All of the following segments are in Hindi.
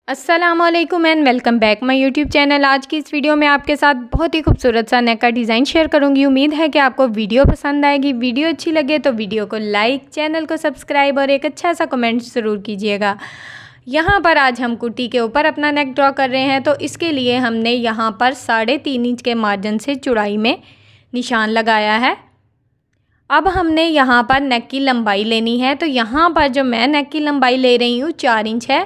अस्सलामुअलैकुम and welcome back my YouTube channel. आज की इस वीडियो में आपके साथ बहुत ही खूबसूरत सा नेक का डिज़ाइन शेयर करूंगी। उम्मीद है कि आपको वीडियो पसंद आएगी। वीडियो अच्छी लगे तो वीडियो को लाइक, चैनल को सब्सक्राइब और एक अच्छा सा कमेंट ज़रूर कीजिएगा। यहाँ पर आज हम कुर्ती के ऊपर अपना नेक ड्रॉ कर रहे हैं, तो इसके लिए हमने यहाँ पर 3.5 इंच के मार्जिन से चौड़ाई में निशान लगाया है। अब हमने यहाँ पर नेक की लंबाई लेनी है, तो यहाँ पर जो मैं नेक की लंबाई ले रही हूँ 4 इंच है।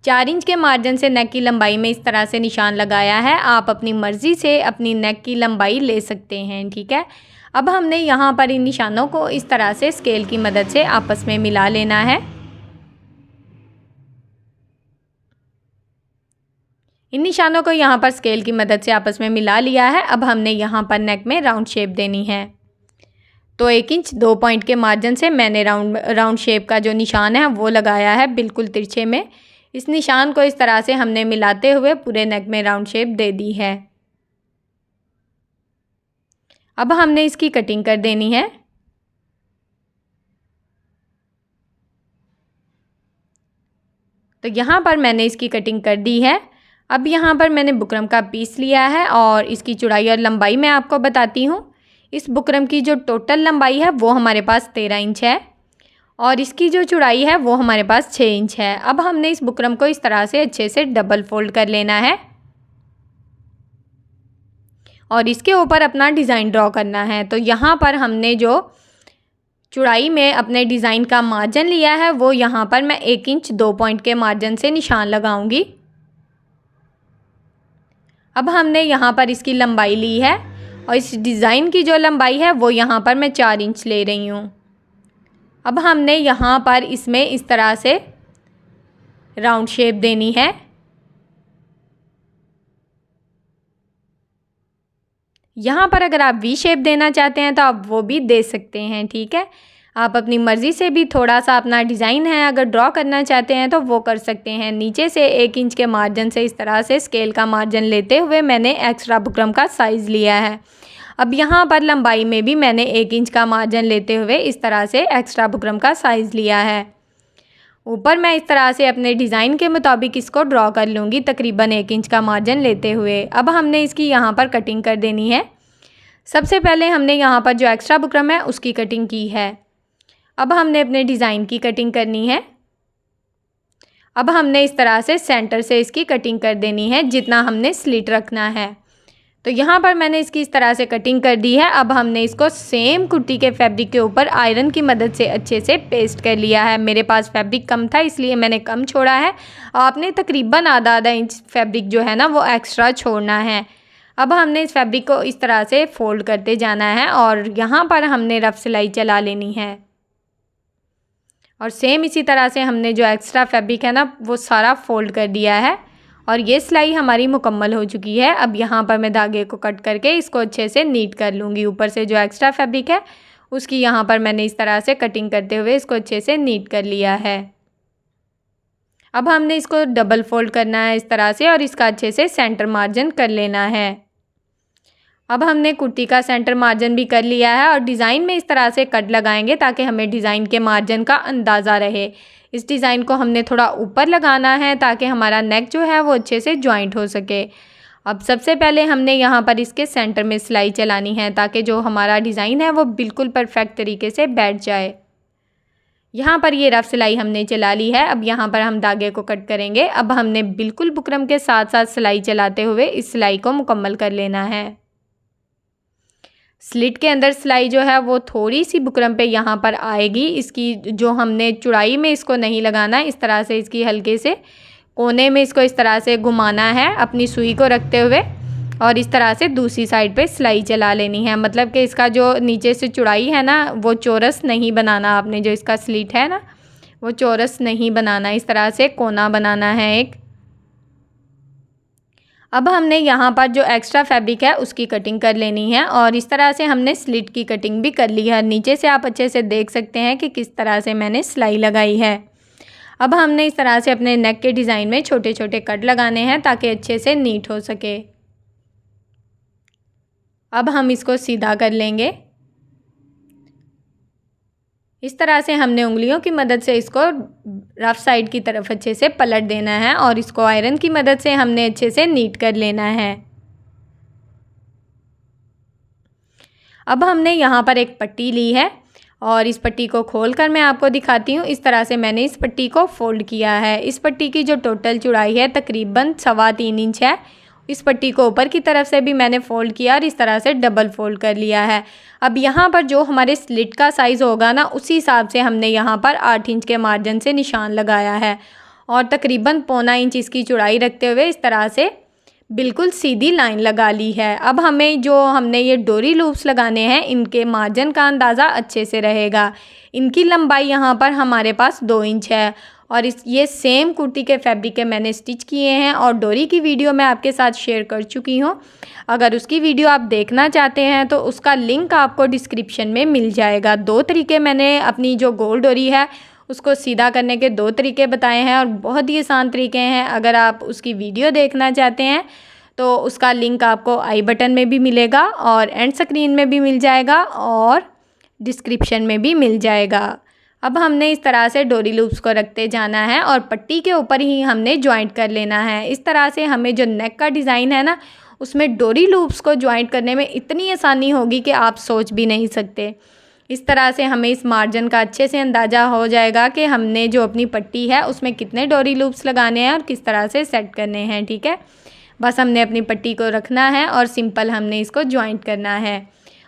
4 इंच के मार्जिन से नेक की लंबाई में इस तरह से निशान लगाया है। आप अपनी मर्ज़ी से अपनी नेक की लंबाई ले सकते हैं, ठीक है। अब हमने यहाँ पर इन निशानों को इस तरह से स्केल की मदद से आपस में मिला लेना है। इन निशानों को यहाँ पर स्केल की मदद से आपस में मिला लिया है। अब हमने यहाँ पर नेक में राउंड शेप देनी है, तो 1 इंच 2 पॉइंट के मार्जिन से मैंने राउंड शेप का जो निशान है वो लगाया है बिल्कुल तिरछे में। इस निशान को इस तरह से हमने मिलाते हुए पूरे नेक में राउंड शेप दे दी है। अब हमने इसकी कटिंग कर देनी है। तो यहाँ पर मैंने इसकी कटिंग कर दी है। अब यहाँ पर मैंने बुकरम का पीस लिया है और इसकी चौड़ाई और लंबाई मैं आपको बताती हूँ। इस बुकरम की जो टोटल लंबाई है वो हमारे पास 13 इंच है और इसकी जो चौड़ाई है वो हमारे पास 6 इंच है। अब हमने इस बुकरम को इस तरह से अच्छे से डबल फोल्ड कर लेना है और इसके ऊपर अपना डिज़ाइन ड्रॉ करना है। तो यहाँ पर हमने जो चौड़ाई में अपने डिज़ाइन का मार्जिन लिया है वो यहाँ पर मैं 1 इंच 2 पॉइंट के मार्जिन से निशान लगाऊंगी। अब हमने यहाँ पर इसकी लंबाई ली है और इस डिज़ाइन की जो लंबाई है वो यहाँ पर मैं 4 इंच ले रही हूँ। अब हमने यहाँ पर इसमें इस तरह से राउंड शेप देनी है। यहाँ पर अगर आप वी शेप देना चाहते हैं तो आप वो भी दे सकते हैं, ठीक है। आप अपनी मर्ज़ी से भी थोड़ा सा अपना डिज़ाइन है अगर ड्रॉ करना चाहते हैं तो वो कर सकते हैं। नीचे से 1 इंच के मार्जिन से इस तरह से स्केल का मार्जिन लेते हुए मैंने एक्स्ट्रा बुकरम का साइज़ लिया है। अब यहाँ पर लंबाई में भी मैंने 1 इंच का मार्जिन लेते हुए इस तरह से एक्स्ट्रा बुकरम का साइज़ लिया है। ऊपर मैं इस तरह से अपने डिज़ाइन के मुताबिक इसको ड्रॉ कर लूँगी तकरीबन 1 इंच का मार्जिन लेते हुए। अब हमने इसकी यहाँ पर कटिंग कर देनी है। सबसे पहले हमने यहाँ पर जो एक्स्ट्रा बुकरम है उसकी कटिंग की है। अब हमने अपने डिज़ाइन की कटिंग करनी है। अब हमने इस तरह से सेंटर से इसकी कटिंग कर देनी है जितना हमने स्लिट रखना है। तो यहाँ पर मैंने इसकी इस तरह से कटिंग कर दी है। अब हमने इसको सेम कुर्ती के फैब्रिक के ऊपर आयरन की मदद से अच्छे से पेस्ट कर लिया है। मेरे पास फैब्रिक कम था इसलिए मैंने कम छोड़ा है। आपने तकरीबन आधा इंच फैब्रिक जो है ना वो एक्स्ट्रा छोड़ना है। अब हमने इस फैब्रिक को इस तरह से फोल्ड करते जाना है और यहाँ पर हमने रफ सिलाई चला लेनी है और सेम इसी तरह से हमने जो एक्स्ट्रा फैब्रिक है ना वो सारा फोल्ड कर दिया है और ये सिलाई हमारी मुकम्मल हो चुकी है। अब यहाँ पर मैं धागे को कट करके इसको अच्छे से नीट कर लूँगी। ऊपर से जो एक्स्ट्रा फैब्रिक है उसकी यहाँ पर मैंने इस तरह से कटिंग करते हुए इसको अच्छे से नीट कर लिया है। अब हमने इसको डबल फोल्ड करना है इस तरह से और इसका अच्छे से सेंटर मार्जिन कर लेना है। अब हमने कुर्ती का सेंटर मार्जिन भी कर लिया है और डिज़ाइन में इस तरह से कट लगाएंगे ताकि हमें डिज़ाइन के मार्जिन का अंदाज़ा रहे। इस डिज़ाइन को हमने थोड़ा ऊपर लगाना है ताकि हमारा नेक जो है वो अच्छे से जॉइंट हो सके। अब सबसे पहले हमने यहाँ पर इसके सेंटर में सिलाई चलानी है ताकि जो हमारा डिज़ाइन है वो बिल्कुल परफेक्ट तरीके से बैठ जाए। यहाँ पर ये रफ सिलाई हमने चला ली है। अब यहाँ पर हम धागे को कट करेंगे। अब हमने बिल्कुल बुकरम के साथ साथ सिलाई चलाते हुए इस सिलाई को मुकम्मल कर लेना है। स्लिट के अंदर सिलाई जो है वो थोड़ी सी बुकरम पे यहाँ पर आएगी। इसकी जो हमने चौड़ाई में इसको नहीं लगाना, इस तरह से इसकी हल्के से कोने में इसको इस तरह से घुमाना है अपनी सुई को रखते हुए और इस तरह से दूसरी साइड पे सिलाई चला लेनी है। मतलब कि इसका जो नीचे से चौड़ाई है ना वो चौरस नहीं बनाना आपने, जो इसका स्लिट है ना वो चौरस नहीं बनाना, इस तरह से कोना बनाना है एक। अब हमने यहाँ पर जो एक्स्ट्रा फैब्रिक है उसकी कटिंग कर लेनी है और इस तरह से हमने स्लिट की कटिंग भी कर ली है। नीचे से आप अच्छे से देख सकते हैं कि किस तरह से मैंने सिलाई लगाई है। अब हमने इस तरह से अपने नेक के डिज़ाइन में छोटे छोटे कट लगाने हैं ताकि अच्छे से नीट हो सके। अब हम इसको सीधा कर लेंगे। इस तरह से हमने उंगलियों की मदद से इसको रफ साइड की तरफ अच्छे से पलट देना है और इसको आयरन की मदद से हमने अच्छे से नीट कर लेना है। अब हमने यहाँ पर एक पट्टी ली है और इस पट्टी को खोलकर मैं आपको दिखाती हूँ। इस तरह से मैंने इस पट्टी को फ़ोल्ड किया है। इस पट्टी की जो टोटल चौड़ाई है तकरीबन 3.25 इंच है। इस पट्टी को ऊपर की तरफ से भी मैंने फ़ोल्ड किया और इस तरह से डबल फ़ोल्ड कर लिया है। अब यहाँ पर जो हमारे स्लिट का साइज़ होगा ना, उसी हिसाब से हमने यहाँ पर 8 इंच के मार्जिन से निशान लगाया है और तकरीबन 0.25 इंच इसकी चौड़ाई रखते हुए इस तरह से बिल्कुल सीधी लाइन लगा ली है। अब हमने ये डोरी लूप्स लगाने हैं, इनके मार्जिन का अंदाज़ा अच्छे से रहेगा। इनकी लंबाई यहाँ पर हमारे पास 2 इंच है और ये सेम कुर्ती के फैब्रिक के मैंने स्टिच किए हैं और डोरी की वीडियो मैं आपके साथ शेयर कर चुकी हूँ। अगर उसकी वीडियो आप देखना चाहते हैं तो उसका लिंक आपको डिस्क्रिप्शन में मिल जाएगा। 2 तरीके मैंने अपनी जो गोल डोरी है उसको सीधा करने के 2 तरीके बताए हैं और बहुत ही आसान तरीके हैं। अगर आप उसकी वीडियो देखना चाहते हैं तो उसका लिंक आपको आई बटन में भी मिलेगा और एंड स्क्रीन में भी मिल जाएगा और डिस्क्रिप्शन में भी मिल जाएगा। अब हमने इस तरह से डोरी लूप्स को रखते जाना है और पट्टी के ऊपर ही हमने जॉइंट कर लेना है। इस तरह से हमें जो नेक का डिज़ाइन है ना, उसमें डोरी लूप्स को जॉइंट करने में इतनी आसानी होगी कि आप सोच भी नहीं सकते। इस तरह से हमें इस मार्जिन का अच्छे से अंदाज़ा हो जाएगा कि हमने जो अपनी पट्टी है उसमें कितने डोरी लूप्स लगाने हैं और किस तरह से सेट करने हैं। ठीक है, बस हमने अपनी पट्टी को रखना है और सिंपल हमने इसको जॉइंट करना है।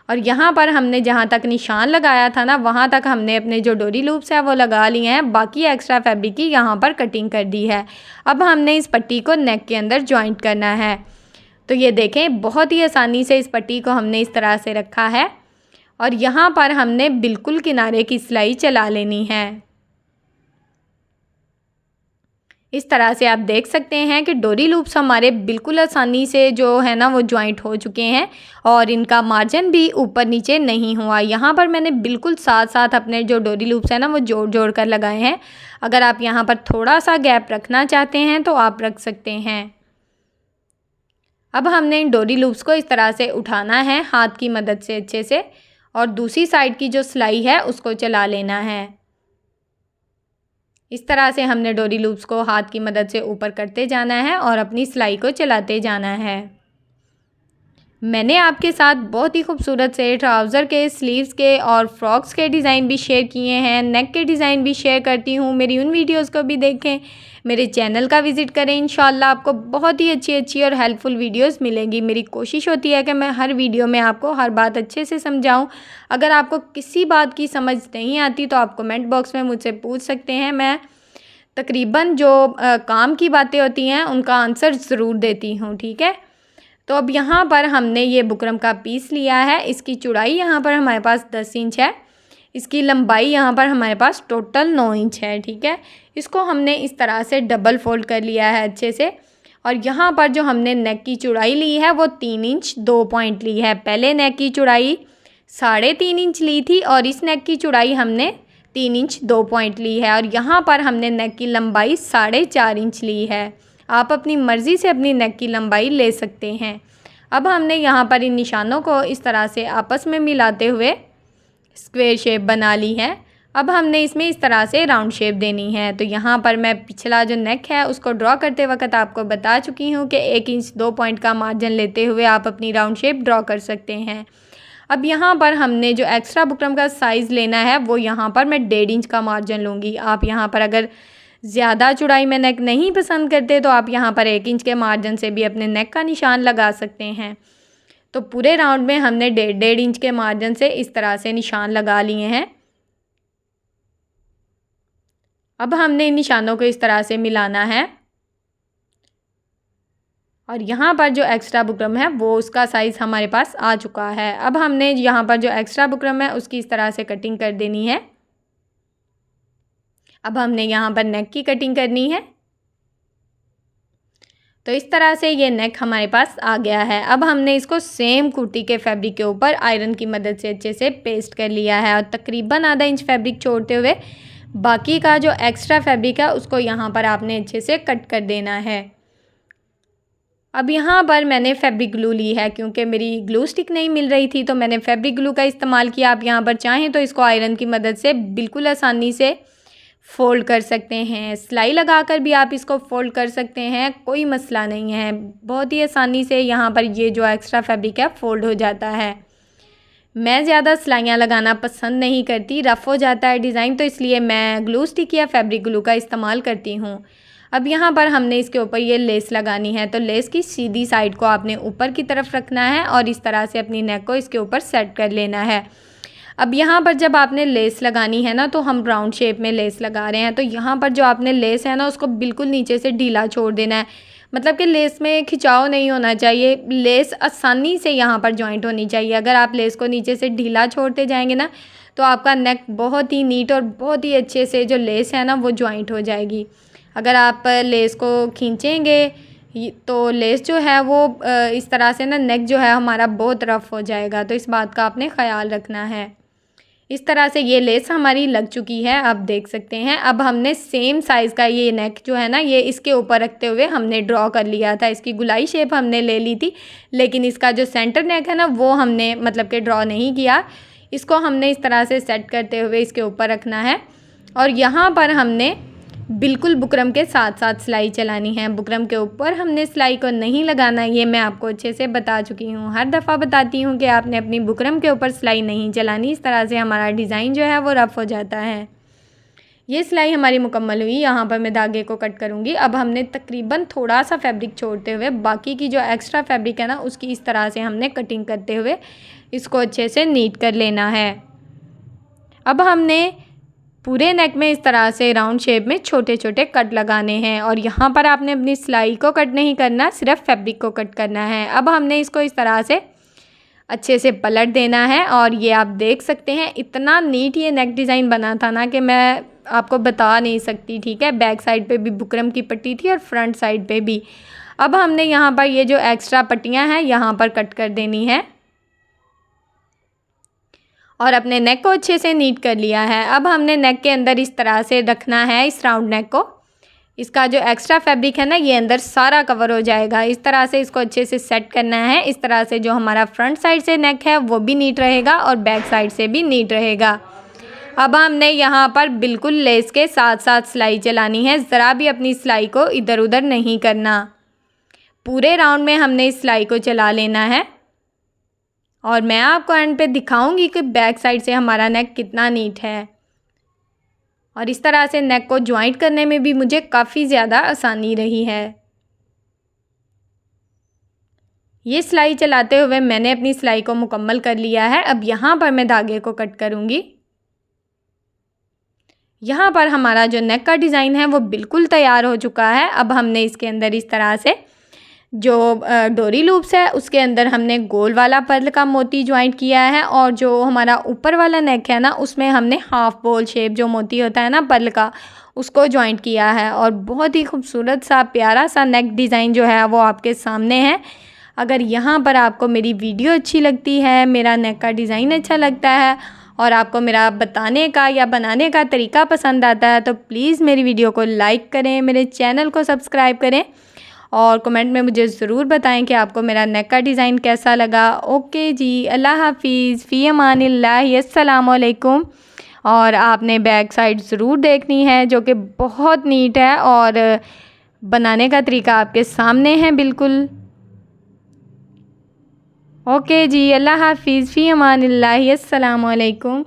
और यहाँ पर हमने जहाँ तक निशान लगाया था ना, वहाँ तक हमने अपने जो डोरी लूप्स है वो लगा लिए हैं। बाकी एक्स्ट्रा फैब्रिक की यहाँ पर कटिंग कर दी है। अब हमने इस पट्टी को नेक के अंदर जॉइंट करना है। तो ये देखें, बहुत ही आसानी से इस पट्टी को हमने इस तरह से रखा है और यहाँ पर हमने बिल्कुल किनारे की सिलाई चला लेनी है। इस तरह से आप देख सकते हैं कि डोरी लूप्स हमारे बिल्कुल आसानी से जो है ना वो जॉइंट हो चुके हैं और इनका मार्जिन भी ऊपर नीचे नहीं हुआ। यहाँ पर मैंने बिल्कुल साथ साथ अपने जो डोरी लूप्स हैं ना वो जोड़ जोड़ कर लगाए हैं। अगर आप यहाँ पर थोड़ा सा गैप रखना चाहते हैं तो आप रख सकते हैं। अब हमने इन डोरी लूप्स को इस तरह से उठाना है हाथ की मदद से अच्छे से और दूसरी साइड की जो सिलाई है उसको चला लेना है। इस तरह से हमने डोरी लूप्स को हाथ की मदद से ऊपर करते जाना है और अपनी सिलाई को चलाते जाना है। मैंने आपके साथ बहुत ही खूबसूरत से ट्राउज़र के, स्लीव्स के और फ्रॉक्स के डिज़ाइन भी शेयर किए हैं। नेक के डिज़ाइन भी शेयर करती हूँ। मेरी उन वीडियोस को भी देखें, मेरे चैनल का विज़िट करें। इंशाल्लाह आपको बहुत ही अच्छी और हेल्पफुल वीडियोस मिलेंगी। मेरी कोशिश होती है कि मैं हर वीडियो में आपको हर बात अच्छे से समझाऊँ। अगर आपको किसी बात की समझ नहीं आती तो आप कमेंट बॉक्स में मुझसे पूछ सकते हैं। मैं तकरीबन जो काम की बातें होती हैं उनका आंसर ज़रूर देती हूँ। ठीक है, तो अब यहाँ पर हमने ये बुकरम का पीस लिया है। इसकी चौड़ाई यहाँ पर हमारे पास 10 इंच है। इसकी लंबाई यहाँ पर हमारे पास टोटल 9 इंच है। ठीक है, इसको हमने इस तरह से डबल फोल्ड कर लिया है अच्छे से। और यहाँ पर जो हमने नेक की चौड़ाई ली है वो 3 इंच 2 पॉइंट ली है। पहले नेक की चौड़ाई 3.5 इंच ली थी और इस नेक की चौड़ाई हमने 3 इंच 2 पॉइंट ली है। और यहाँ पर हमने नेक की लंबाई 4.5 इंच ली है। आप अपनी मर्ज़ी से अपनी नेक की लंबाई ले सकते हैं। अब हमने यहाँ पर इन निशानों को इस तरह से आपस में मिलाते हुए स्क्वायर शेप बना ली है। अब हमने इसमें इस तरह से राउंड शेप देनी है। तो यहाँ पर मैं पिछला जो नेक है उसको ड्रॉ करते वक्त आपको बता चुकी हूँ कि 1 इंच 2 पॉइंट का मार्जिन लेते हुए आप अपनी राउंड शेप ड्रॉ कर सकते हैं। अब यहाँ पर हमने जो एक्स्ट्रा बुकरम का साइज़ लेना है वो यहाँ पर मैं 1.5 इंच का मार्जिन लूँगी। आप यहाँ पर अगर ज़्यादा चौड़ाई में नेक नहीं पसंद करते तो आप यहाँ पर 1 इंच के मार्जिन से भी अपने नेक का निशान लगा सकते हैं। तो पूरे राउंड में हमने 1.5 इंच के मार्जिन से इस तरह से निशान लगा लिए हैं। अब हमने इन निशानों को इस तरह से मिलाना है और यहाँ पर जो एक्स्ट्रा बुकरम है वो उसका साइज़ हमारे पास आ चुका है। अब हमने यहाँ पर जो एक्स्ट्रा बुकरम है उसकी इस तरह से कटिंग कर देनी है। अब हमने यहाँ पर नेक की कटिंग करनी है। तो इस तरह से ये नेक हमारे पास आ गया है। अब हमने इसको सेम कुर्ती के फैब्रिक के ऊपर आयरन की मदद से अच्छे से पेस्ट कर लिया है और तकरीबन आधा इंच फैब्रिक छोड़ते हुए बाकी का जो एक्स्ट्रा फैब्रिक है उसको यहाँ पर आपने अच्छे से कट कर देना है। अब यहाँ पर मैंने फैब्रिक ग्लू ली है, क्योंकि मेरी ग्लू स्टिक नहीं मिल रही थी तो मैंने फैब्रिक ग्लू का इस्तेमाल किया। आप यहाँ पर चाहें तो इसको आयरन की मदद से बिल्कुल आसानी से फ़ोल्ड कर सकते हैं, सिलाई लगाकर भी आप इसको फ़ोल्ड कर सकते हैं, कोई मसला नहीं है। बहुत ही आसानी से यहाँ पर ये जो एक्स्ट्रा फैब्रिक है फ़ोल्ड हो जाता है। मैं ज़्यादा सिलाइयाँ लगाना पसंद नहीं करती, रफ़ हो जाता है डिज़ाइन, तो इसलिए मैं ग्लू स्टिक या फैब्रिक ग्लू का इस्तेमाल करती हूँ। अब यहाँ पर हमने इसके ऊपर ये लेस लगानी है, तो लेस की सीधी साइड को आपने ऊपर की तरफ रखना है और इस तरह से अपनी नेक को इसके ऊपर सेट कर लेना है। अब यहाँ पर जब आपने लेस लगानी है ना, तो हम राउंड शेप में लेस लगा रहे हैं, तो यहाँ पर जो आपने लेस है ना उसको बिल्कुल नीचे से ढीला छोड़ देना है। मतलब कि लेस में खिंचाव नहीं होना चाहिए, लेस आसानी से यहाँ पर जॉइंट होनी चाहिए। अगर आप लेस को नीचे से ढीला छोड़ते जाएंगे ना, तो आपका नेक बहुत ही नीट और बहुत ही अच्छे से जो लेस है ना वो जॉइंट हो जाएगी। अगर आप लेस को खींचेंगे तो लेस जो है वो इस तरह से ना नेक जो है हमारा बहुत रफ़ हो जाएगा, तो इस बात का आपने ख़याल रखना है। इस तरह से ये लेस हमारी लग चुकी है, आप देख सकते हैं। अब हमने सेम साइज़ का ये नेक जो है ना ये इसके ऊपर रखते हुए हमने ड्रॉ कर लिया था। इसकी गुलाई शेप हमने ले ली थी, लेकिन इसका जो सेंटर नेक है ना वो हमने मतलब कि ड्रॉ नहीं किया। इसको हमने इस तरह से सेट करते हुए इसके ऊपर रखना है और यहाँ पर हमने बिल्कुल बुकरम के साथ साथ सिलाई चलानी है। बुकरम के ऊपर हमने सिलाई को नहीं लगाना, ये मैं आपको अच्छे से बता चुकी हूँ। हर दफ़ा बताती हूँ कि आपने अपनी बुकरम के ऊपर सिलाई नहीं चलानी, इस तरह से हमारा डिज़ाइन जो है वो रफ़ हो जाता है। ये सिलाई हमारी मुकम्मल हुई, यहाँ पर मैं धागे को कट करूँगी। अब हमने तकरीबन थोड़ा सा फैब्रिक छोड़ते हुए बाकी की जो एक्स्ट्रा फैब्रिक है ना उसकी इस तरह से हमने कटिंग करते हुए इसको अच्छे से नीट कर लेना है। अब हमने पूरे नेक में इस तरह से राउंड शेप में छोटे छोटे कट लगाने हैं और यहाँ पर आपने अपनी सिलाई को कट नहीं करना, सिर्फ फैब्रिक को कट करना है। अब हमने इसको इस तरह से अच्छे से पलट देना है और ये आप देख सकते हैं इतना नीट ये नेक डिज़ाइन बना था ना कि मैं आपको बता नहीं सकती। ठीक है, बैक साइड पे भी बुकरम की पट्टी थी और फ्रंट साइड पे भी। अब हमने यहाँ पर ये जो एक्स्ट्रा पट्टियाँ हैं यहाँ पर कट कर देनी है और अपने नेक को अच्छे से नीट कर लिया है। अब हमने नेक के अंदर इस तरह से रखना है इस राउंड नेक को। इसका जो एक्स्ट्रा फैब्रिक है ना ये अंदर सारा कवर हो जाएगा। इस तरह से इसको अच्छे से सेट करना है। इस तरह से जो हमारा फ्रंट साइड से नेक है वो भी नीट रहेगा और बैक साइड से भी नीट रहेगा। अब हमने यहाँ पर बिल्कुल लेस के साथ साथ सिलाई चलानी है, ज़रा भी अपनी सिलाई को इधर उधर नहीं करना। पूरे राउंड में हमने इस सिलाई को चला लेना है और मैं आपको एंड पे दिखाऊंगी कि बैक साइड से हमारा नेक कितना नीट है। और इस तरह से नेक को ज्वाइंट करने में भी मुझे काफ़ी ज़्यादा आसानी रही है। ये सिलाई चलाते हुए मैंने अपनी सिलाई को मुकम्मल कर लिया है। अब यहाँ पर मैं धागे को कट करूँगी। यहाँ पर हमारा जो नेक का डिज़ाइन है वो बिल्कुल तैयार हो चुका है। अब हमने इसके अंदर इस तरह से जो डोरी लूप्स है उसके अंदर हमने गोल वाला पर्ल का मोती ज्वाइंट किया है और जो हमारा ऊपर वाला नेक है ना उसमें हमने हाफ बॉल शेप जो मोती होता है ना पर्ल का उसको ज्वाइंट किया है और बहुत ही खूबसूरत सा प्यारा सा नेक डिज़ाइन जो है वो आपके सामने है। अगर यहाँ पर आपको मेरी वीडियो अच्छी लगती है, मेरा नेक का डिज़ाइन अच्छा लगता है और आपको मेरा बताने का या बनाने का तरीका पसंद आता है तो प्लीज़ मेरी वीडियो को लाइक करें, मेरे चैनल को सब्सक्राइब करें और कमेंट में मुझे ज़रूर बताएं कि आपको मेरा नेक का डिज़ाइन कैसा लगा। ओके जी, अल्लाह हाफिज़, फ़ी अमानिल्लाह, अस्सलाम वालेकुम। और आपने बैक साइड ज़रूर देखनी है जो कि बहुत नीट है और बनाने का तरीका आपके सामने है बिल्कुल। ओके जी, अल्लाह हाफिज़, फ़ी अमानिल्लाह, अस्सलाम वालेकुम।